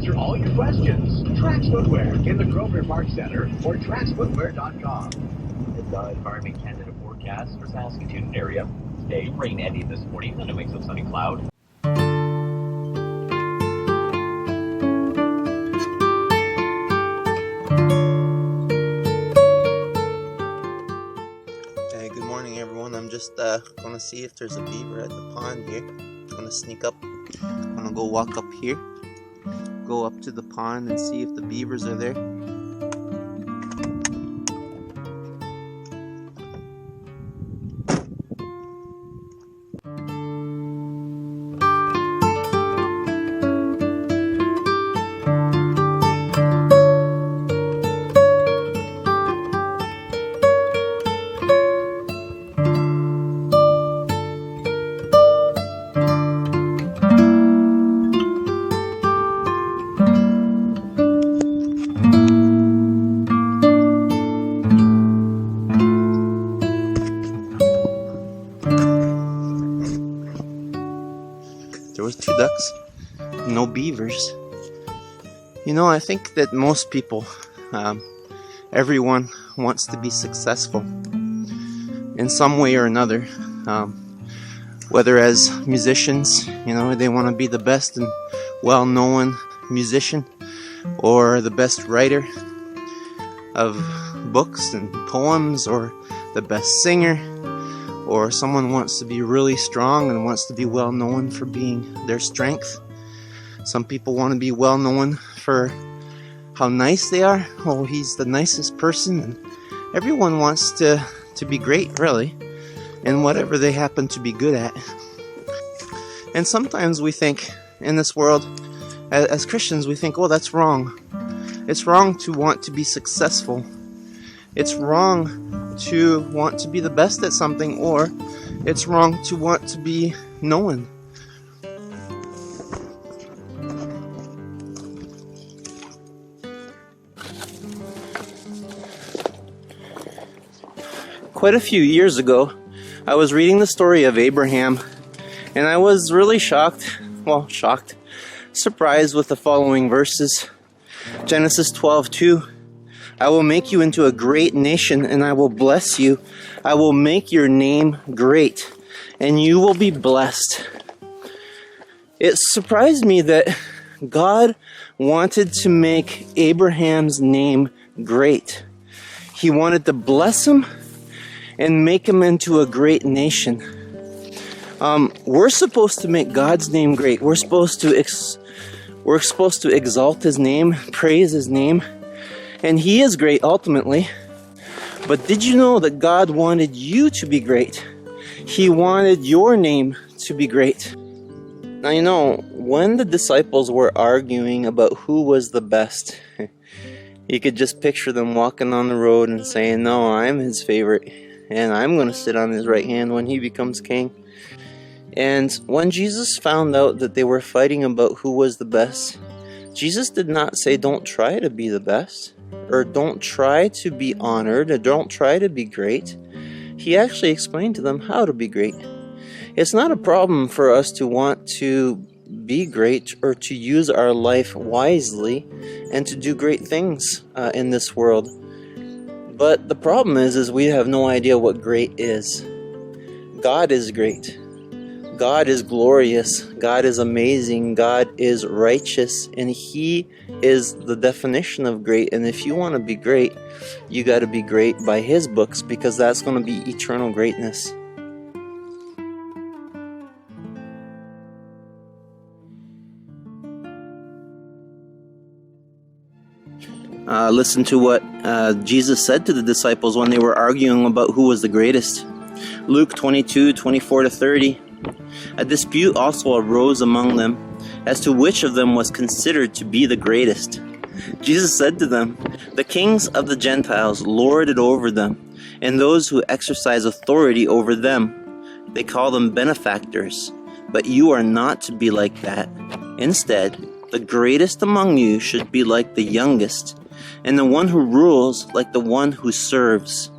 answer all your questions. Trax Footwear in the Grosvenor Park Center or traxfootwear.com. The Environment Canada forecast for Saskatoon area. Today, rain ending this morning, then a mix of sunny cloud. Hey, good morning, everyone. I'm just gonna see if there's a beaver at the pond here. I'm gonna sneak up. I'm gonna go walk up here, go up to the pond and see if the beavers are there. There was 2 ducks, no beavers. You know, I think that most people, everyone wants to be successful in some way or another. Whether as musicians, you know, they want to be the best and well-known musician, or the best writer of books and poems, or the best singer, or someone wants to be really strong and wants to be well known for being their strength. Some people want to be well known for how nice they are. Oh, he's the nicest person. And everyone wants to be great, really, in whatever they happen to be good at. And sometimes we think in this world, as Christians, we think, oh, that's wrong. It's wrong to want to be successful. It's wrong to want to be the best at something, or it's wrong to want to be known. Quite a few years ago, I was reading the story of Abraham, and I was really surprised with the following verses. Genesis 12:2. I will make you into a great nation, and I will bless you. I will make your name great, and you will be blessed. It surprised me that God wanted to make Abraham's name great. He wanted to bless him and make him into a great nation. We're supposed to make God's name great. We're supposed to exalt his name, praise his name. And he is great ultimately. But did you know that God wanted you to be great? He wanted your name to be great. Now, you know, when the disciples were arguing about who was the best, you could just picture them walking on the road and saying, no, I'm his favorite, and I'm going to sit on his right hand when he becomes king. And when Jesus found out that they were fighting about who was the best, Jesus did not say, don't try to be the best, or don't try to be honored, or don't try to be great. He actually explained to them how to be great. It's not a problem for us to want to be great or to use our life wisely and to do great things in this world. But the problem is we have no idea what great is. God is great. God is glorious, God is amazing, God is righteous, and he is the definition of great. And if you want to be great, you got to be great by his books, because that's going to be eternal greatness. Listen to what Jesus said to the disciples when they were arguing about who was the greatest. Luke 22:24-30. A dispute also arose among them as to which of them was considered to be the greatest. Jesus said to them, the kings of the Gentiles lord it over them, and those who exercise authority over them, they call them benefactors. But you are not to be like that. Instead, the greatest among you should be like the youngest, and the one who rules like the one who serves.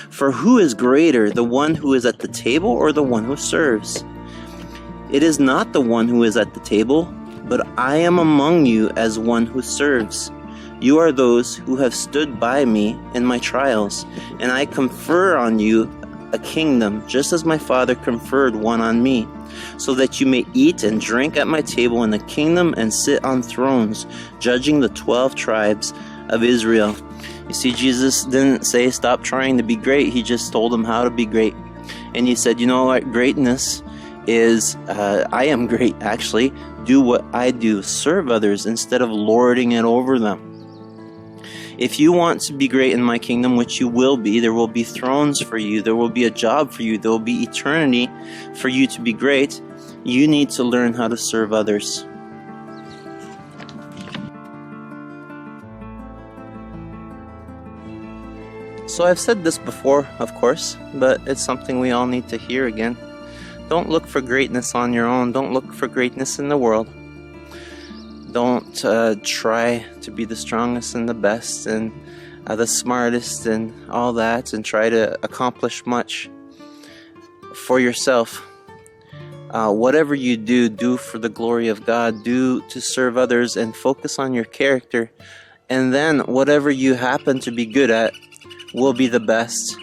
For who is greater, the one who is at the table or the one who serves? It is not the one who is at the table, but I am among you as one who serves. You are those who have stood by me in my trials, and I confer on you a kingdom, just as my Father conferred one on me, so that you may eat and drink at my table in the kingdom and sit on thrones, judging the 12 tribes of Israel. You see, Jesus didn't say stop trying to be great. He just told them how to be great. And he said, you know what? Greatness is, I am great, actually. Do what I do. Serve others instead of lording it over them. If you want to be great in my kingdom, which you will be, there will be thrones for you. There will be a job for you. There will be eternity for you to be great. You need to learn how to serve others. So I've said this before, of course, but it's something we all need to hear again. Don't look for greatness on your own. Don't look for greatness in the world. Don't try to be the strongest and the best and the smartest and all that and try to accomplish much for yourself. Whatever you do, do for the glory of God. Do to serve others and focus on your character. And then whatever you happen to be good at will be the best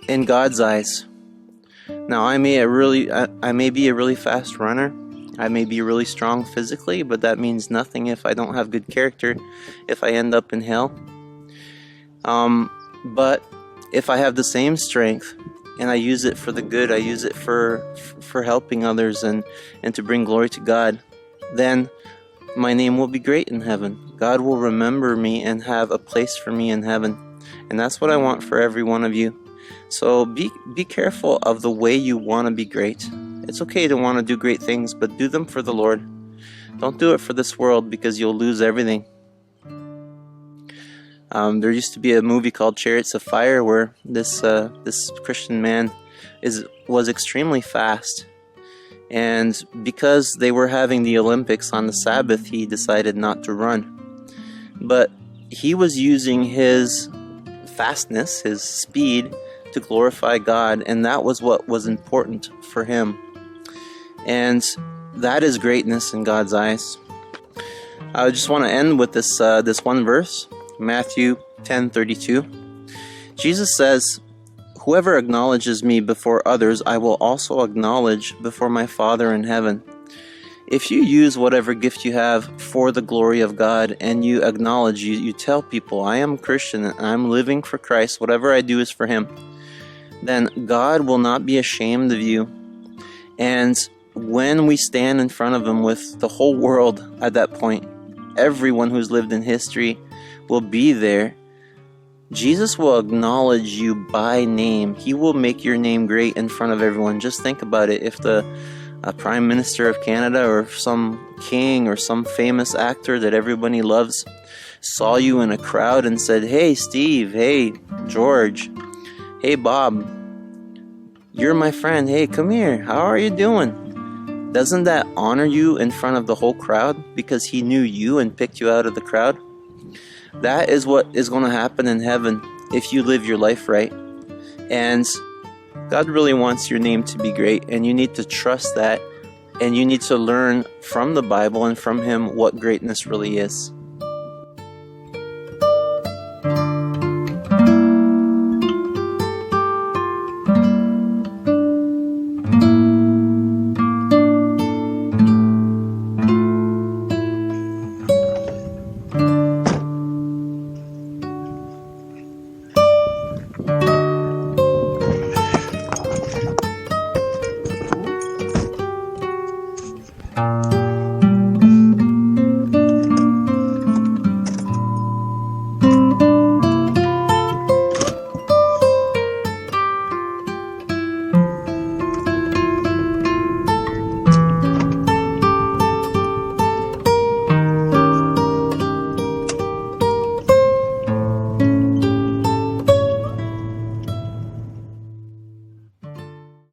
in God's eyes. Now, I may be a really fast runner. I may be really strong physically, but that means nothing if I don't have good character, if I end up in hell. But if I have the same strength and I use it for the good, I use it for helping others and to bring glory to God, then my name will be great in heaven. God will remember me and have a place for me in heaven. And that's what I want for every one of you. So be careful of the way you want to be great. It's okay to want to do great things, but do them for the Lord. Don't do it for this world because you'll lose everything. There used to be a movie called Chariots of Fire where this Christian man was extremely fast. And because they were having the Olympics on the Sabbath, he decided not to run. But he was using his fastness, his speed, to glorify God, and that was what was important for him. And that is greatness in God's eyes. I just want to end with this one verse, Matthew 10:32. Jesus says, "Whoever acknowledges me before others, I will also acknowledge before my Father in heaven." If you use whatever gift you have for the glory of God and you acknowledge, you tell people, I am a Christian and I'm living for Christ, whatever I do is for Him, then God will not be ashamed of you. And when we stand in front of Him with the whole world at that point, everyone who's lived in history will be there. Jesus will acknowledge you by name. He will make your name great in front of everyone. Just think about it. If the Prime Minister of Canada or some king or some famous actor that everybody loves saw you in a crowd and said, "Hey Steve, hey George, hey Bob, you're my friend, hey come here, how are you doing?" Doesn't that honor you in front of the whole crowd because he knew you and picked you out of the crowd? That is what is going to happen in heaven if you live your life right. And God really wants your name to be great, and you need to trust that, and you need to learn from the Bible and from Him what greatness really is.